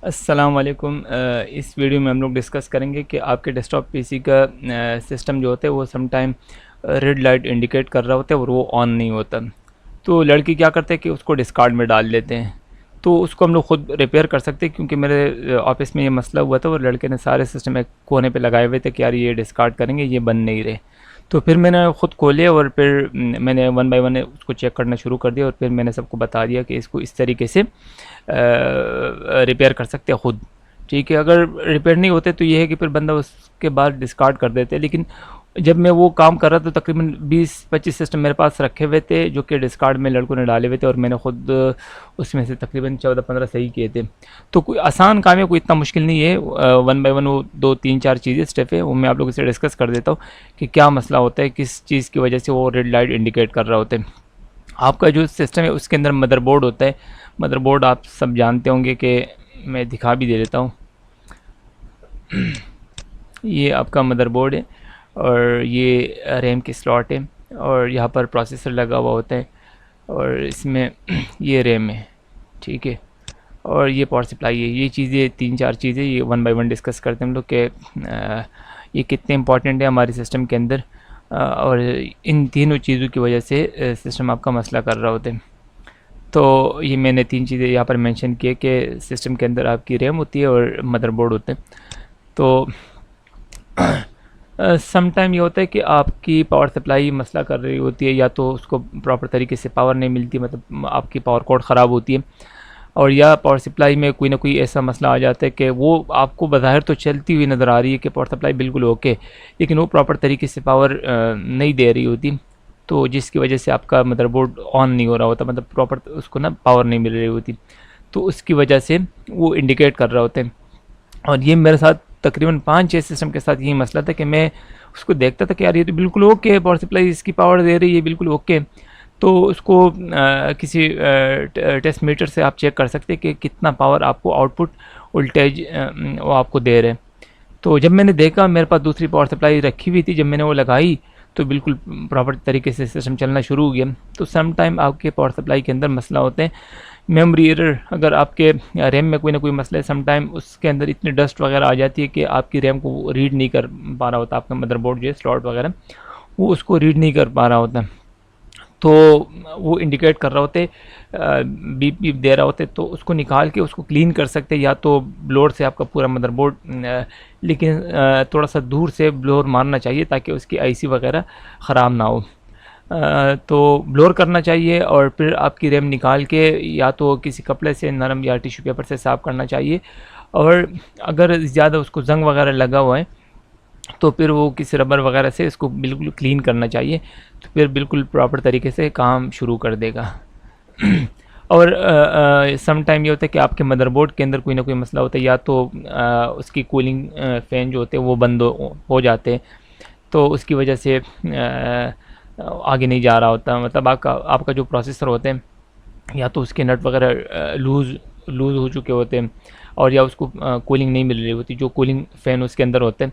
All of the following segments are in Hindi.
अस्सलाम वालेकुम। इस वीडियो में हम लोग डिस्कस करेंगे कि आपके डेस्कटॉप पीसी का सिस्टम जो होता है वो some time red light indicate कर रहा होता है और वो ऑन नहीं होता। तो लड़के क्या करते हैं कि उसको डिस्कार्ड में डाल लेते हैं। तो उसको हम लोग खुद रिपेयर कर सकते हैं, क्योंकि मेरे ऑफिस में ये मसला हुआ था और लड़के ने सारे सिस्टम एक कोने पे लगाए हुए थे कि यार ये डिस्कार्ड करेंगे, ये बन नहीं रहे। तो फिर मैंने खुद खोले और फिर मैंने वन बाय वन उसको चेक करना शुरू कर दिया और फिर मैंने सबको बता दिया कि इसको इस तरीके से रिपेयर कर सकते हैं खुद। ठीक है, अगर रिपेयर नहीं होते तो ये है कि फिर बंदा उसके बाद डिस्कार्ड कर देते हैं। लेकिन जब मैं वो काम कर रहा था तकरीबन 20-25 सिस्टम मेरे पास रखे हुए थे जो कि डिस्कार्ड में लड़कों ने डाले हुए थे और मैंने खुद उसमें से तकरीबन 14-15 सही किए थे। तो कोई आसान काम है, कोई इतना मुश्किल नहीं है। वन बाय वन वो 2-3-4 चीज़ें स्टेप है, वो मैं आप लोगों से डिस्कस कर देता हूँ कि क्या मसला होता है, किस चीज़ की वजह से वो रेड लाइट इंडिकेट कर रहा होता है। आपका जो सिस्टम है उसके अंदर मदरबोर्ड होता है। मदरबोर्ड आप सब जानते होंगे कि मैं दिखा भी दे देता हूँ। ये आपका मदरबोर्ड है और ये रैम की स्लॉट है और यहाँ पर प्रोसेसर लगा हुआ होता है और इसमें ये रैम है। ठीक है, और ये पावर सप्लाई है। ये चीज़ें 3-4 चीज़ें ये वन बाय वन डिस्कस करते हैं हम लोग कि ये कितने इंपॉर्टेंट है हमारे सिस्टम के अंदर। और इन तीनों चीज़ों की वजह से सिस्टम आपका मसला कर रहा होता है। तो ये मैंने 3 चीज़ें यहाँ पर मेंशन किए कि सिस्टम के अंदर आपकी रैम होती है और मदरबोर्ड होते हैं। तो सम टाइम ये होता है कि आपकी पावर सप्लाई मसला कर रही होती है, या तो उसको प्रॉपर तरीके से पावर नहीं मिलती, मतलब आपकी पावर कोड ख़राब होती है, और या पावर सप्लाई में कोई ना कोई ऐसा मसला आ जाता है कि वो आपको बज़ाहिर तो चलती हुई नज़र आ रही है कि पावर सप्लाई बिल्कुल ओके, लेकिन वो प्रॉपर तरीके से पावर नहीं दे रही होती। तो जिसकी वजह से आपका मदरबोर्ड ऑन नहीं हो रहा होता, मतलब प्रॉपर उसको ना पावर नहीं मिल रही होती। तो उसकी वजह से वो इंडिकेट कर रहा होता है। और ये मेरे साथ तकरीबन 5-6 सिस्टम के साथ यही मसला था कि मैं उसको देखता था कि यार ये तो बिल्कुल ओके है, पावर सप्लाई इसकी पावर दे रही है, बिल्कुल ओके। तो उसको किसी टेस्ट मीटर से आप चेक कर सकते हैं कि कितना पावर आपको आउटपुट वोल्टेज वो आपको दे रहे हैं। तो जब मैंने देखा मेरे पास दूसरी पावर सप्लाई रखी हुई थी, जब मैंने वो लगाई तो बिल्कुल प्रॉपर तरीके से सिस्टम चलना शुरू हो गया। तो सम टाइम आपके पावर सप्लाई के अंदर मसला होते हैं, मेमोरी एरर। अगर आपके रैम में कोई ना कोई मसला है, सम टाइम उसके अंदर इतनी डस्ट वगैरह आ जाती है कि आपकी रैम को रीड नहीं कर पा रहा होता, आपका मदरबोर्ड जो है स्लॉट वगैरह वो उसको रीड नहीं कर पा रहा होता। तो वो इंडिकेट कर रहा होते, बीप बीप दे रहा होते, तो उसको निकाल के उसको क्लीन कर सकते, या तो ब्लोअर से आपका पूरा मदरबोर्ड, लेकिन थोड़ा सा दूर से ब्लोअर मारना चाहिए ताकि उसकी आईसी वगैरह ख़राब ना हो। तो ब्लोअर करना चाहिए और फिर आपकी रैम निकाल के या तो किसी कपड़े से नरम या टिश्यू पेपर से साफ़ करना चाहिए। और अगर ज़्यादा उसको जंग वगैरह लगा हुआ है तो फिर वो किसी रबर वगैरह से इसको बिल्कुल क्लीन करना चाहिए, तो फिर बिल्कुल प्रॉपर तरीके से काम शुरू कर देगा। और सम टाइम ये होता है कि आपके मदरबोर्ड के अंदर कोई ना कोई मसला होता है, या तो उसकी कूलिंग फ़ैन जो होते हैं वो बंद हो जाते हैं, तो उसकी वजह से आगे नहीं जा रहा होता, मतलब आपका जो प्रोसेसर होते हैं या तो उसके नट वगैरह लूज़ लूज़ हो चुके होते हैं, और या उसको कूलिंग नहीं मिल रही होती, जो कूलिंग फ़ैन उसके अंदर होते हैं।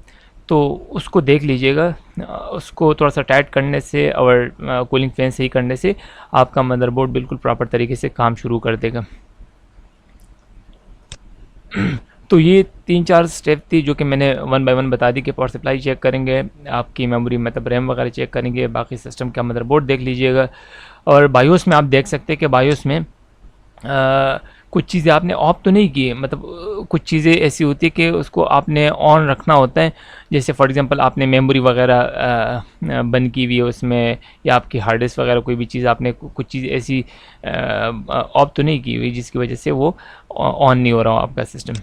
तो उसको देख लीजिएगा, उसको थोड़ा सा टाइट करने से और कूलिंग फ़ैन सही करने से आपका मदरबोर्ड बिल्कुल प्रॉपर तरीके से काम शुरू कर देगा। तो ये 3-4 स्टेप थी जो कि मैंने वन बाय वन बता दी कि पावर सप्लाई चेक करेंगे, आपकी मेमोरी मतलब रैम वगैरह चेक करेंगे, बाकी सिस्टम का मदरबोर्ड देख लीजिएगा। और बायोस में आप देख सकते हैं कि बायोस में कुछ चीज़ें आपने ऑफ तो नहीं की, मतलब कुछ चीज़ें ऐसी होती है कि उसको आपने ऑन रखना होता है। जैसे फॉर एग्जांपल आपने मेमोरी वगैरह बंद की हुई है उसमें, या आपकी हार्ड डिस्क वगैरह कोई भी चीज़ आपने कुछ चीज़ ऐसी ऑफ तो नहीं की हुई जिसकी वजह से वो ऑन नहीं हो रहा हो आपका सिस्टम।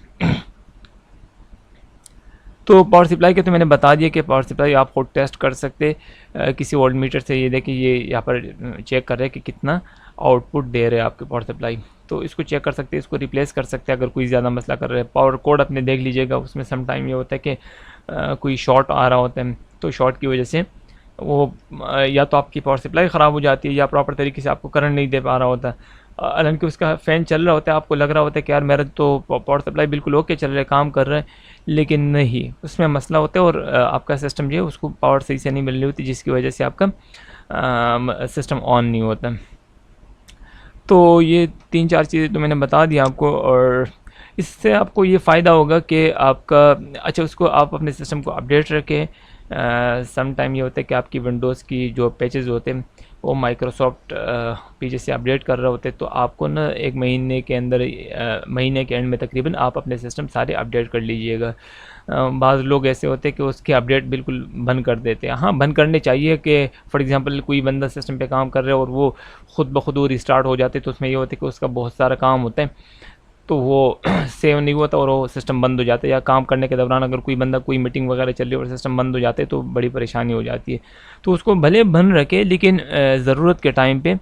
तो पावर सप्लाई के तो मैंने बता दिया कि पावर सप्लाई आप खुद टेस्ट कर सकते किसी वोल्ट मीटर से। ये देखिए, ये यहाँ पर चेक कर रहे हैं कि कितना आउटपुट दे रहे हैं आपके पावर सप्लाई, तो इसको चेक कर सकते हैं, इसको रिप्लेस कर सकते हैं अगर कोई ज़्यादा मसला कर रहे हैं। पावर कोड अपने देख लीजिएगा, उसमें सम टाइम ये होता है कि कोई शॉर्ट आ रहा होता है, तो शॉर्ट की वजह से वो या तो आपकी पावर सप्लाई ख़राब हो जाती है या प्रॉपर तरीके से आपको करंट नहीं दे पा रहा होता। हालांकि उसका फ़ैन चल रहा होता है, आपको लग रहा होता है कि यार मेरा तो पावर सप्लाई बिल्कुल ओके चल रहा है, काम कर रहा है, लेकिन नहीं, उसमें मसला होता है और आपका सिस्टम जो है उसको पावर सही से नहीं मिल रही होती, जिसकी वजह से आपका सिस्टम ऑन नहीं होता। तो ये 3-4 चीज़ें तो मैंने बता दी आपको। और इससे आपको ये फ़ायदा होगा कि आपका अच्छा उसको आप अपने सिस्टम को अपडेट रखें। सम टाइम ये होता है कि आपकी विंडोज़ की जो पैचेस होते हैं वो माइक्रोसॉफ्ट पीछे से अपडेट कर रहे होते हैं, तो आपको ना एक महीने के अंदर महीने के एंड में तकरीबन आप अपने सिस्टम सारे अपडेट कर लीजिएगा। बाज़ लोग ऐसे होते हैं कि उसके अपडेट बिल्कुल बंद कर देते हैं। हाँ, बंद करने चाहिए कि फॉर एग्जांपल कोई बंदा सिस्टम पे काम कर रहा है और वो खुद ब खुद वो रिस्टार्ट हो जाते, तो उसमें ये होता है कि उसका बहुत सारा काम होता है, तो वो सेव नहीं हुआ था और वो सिस्टम बंद हो जाता है। या काम करने के दौरान अगर कोई बंदा कोई मीटिंग वगैरह चल रही है और सिस्टम बंद हो जाते हैं तो बड़ी परेशानी हो जाती है। तो उसको भले बंद रखे, लेकिन ज़रूरत के टाइम पे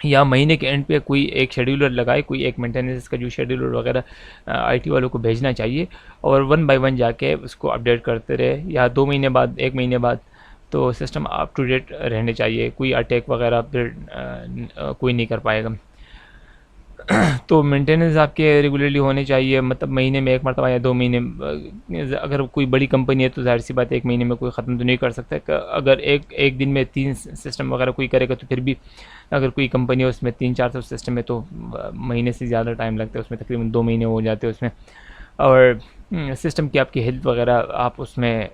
या महीने के एंड पे कोई एक शेड्यूलर लगाए, कोई एक मेंटेनेंस का जो शेड्यूलर वगैरह आईटी वालों को भेजना चाहिए, और वन बाय वन जाके उसको अपडेट करते रहे, या 2 महीने बाद, 1 महीने बाद, तो सिस्टम अप टू डेट रहने चाहिए। कोई अटैक वगैरह फिर कोई नहीं कर पाएगा। तो मेंटेनेंस आपके रेगुलरली होने चाहिए, मतलब महीने में 1 मरतबा या 2 महीने। अगर कोई बड़ी कंपनी है तो ज़ाहिर सी बात है 1 महीने में कोई ख़त्म तो नहीं कर सकता। अगर एक दिन में 3 सिस्टम वगैरह कोई करेगा तो फिर भी, अगर कोई कंपनी है उसमें 300-400 सिस्टम है तो महीने से ज़्यादा टाइम लगता है, उसमें तकरीबन 2 महीने हो जाते हैं उसमें। और सिस्टम की आपकी हेल्थ वगैरह, आप उसमें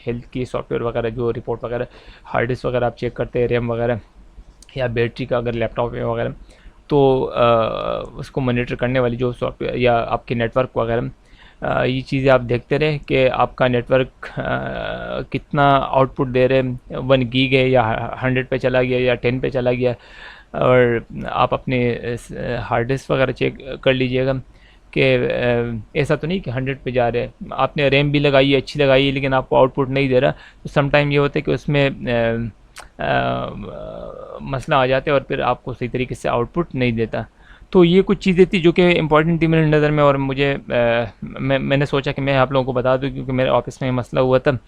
हेल्थ की सॉफ्टवेयर वगैरह जो रिपोर्ट वगैरह, हार्ड डिस्क वगैरह आप चेक करते हैं, रैम वगैरह, या बैटरी का अगर लैपटॉप है वगैरह, तो उसको मॉनिटर करने वाली जो सॉफ्टवेयर या आपके नेटवर्क वगैरह, ये चीज़ें आप देखते रहें कि आपका नेटवर्क कितना आउटपुट दे रहे हैं, 1 गीग है या 100 पे चला गया या 10 पे चला गया। और आप अपने हार्ड डिस्क वगैरह चेक कर लीजिएगा कि ऐसा तो नहीं कि 100 पे जा रहे हैं, आपने रैम भी लगाई है, अच्छी लगाई है, लेकिन आपको आउटपुट नहीं दे रहा। तो सम टाइम ये होता है कि उसमें मसला आ जाता है और फिर आपको सही तरीके से आउटपुट नहीं देता। तो ये कुछ चीज़ें थी जो कि इम्पोर्टेंट थी मेरी नज़र में, और मुझे मैंने सोचा कि मैं आप लोगों को बता दूं, क्योंकि मेरे ऑफिस में मसला हुआ था।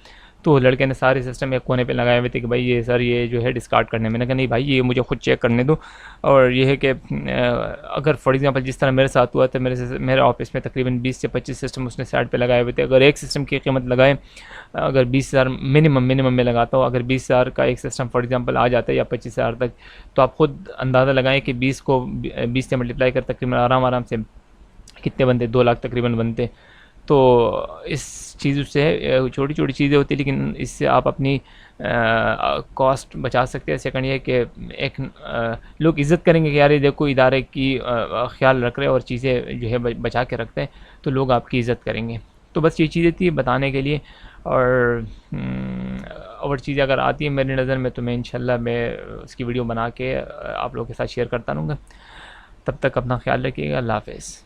तो लड़के ने सारे सिस्टम एक कोने पे लगाए हुए थे कि भाई ये सर ये जो है डिस्कार्ड करने। मैंने कहा नहीं भाई, ये मुझे खुद चेक करने दो। और ये है कि अगर फॉर एग्जांपल जिस तरह मेरे साथ हुआ था, मेरे ऑफिस में तकरीबन 20 से 25 सिस्टम उसने साइड पे लगाए हुए थे। अगर एक सिस्टम की कीमत लगाए, अगर 20,000 मिनिमम में लगाता हूँ, अगर 20,000 का एक सिस्टम फॉर एग्जांपल आ जाता है या 25,000 तक, तो आप खुद अंदाज़ा लगाएं कि 20 से मल्टीप्लाई कर तकरीबन आराम से कितने बनते, 2 लाख तकरीबन बनते। तो इस चीज़ से छोटी छोटी चीज़ें होती है, लेकिन इससे आप अपनी कॉस्ट बचा सकते हैं। सेकंड ये कि एक लोग इज़्ज़त करेंगे कि यार ये देखो इदारे की ख्याल रख रहे हैं और चीज़ें जो है बचा के रखते हैं, तो लोग आपकी इज़्ज़त करेंगे। तो बस ये चीज़ें थी बताने के लिए। और चीज़ें अगर आती है मेरी नज़र में तो मैं इंशाल्लाह मैं उसकी वीडियो बना के आप लोगों के साथ शेयर करता रहूँगा। तब तक अपना ख्याल रखिएगा। अल्लाह हाफ़िज़।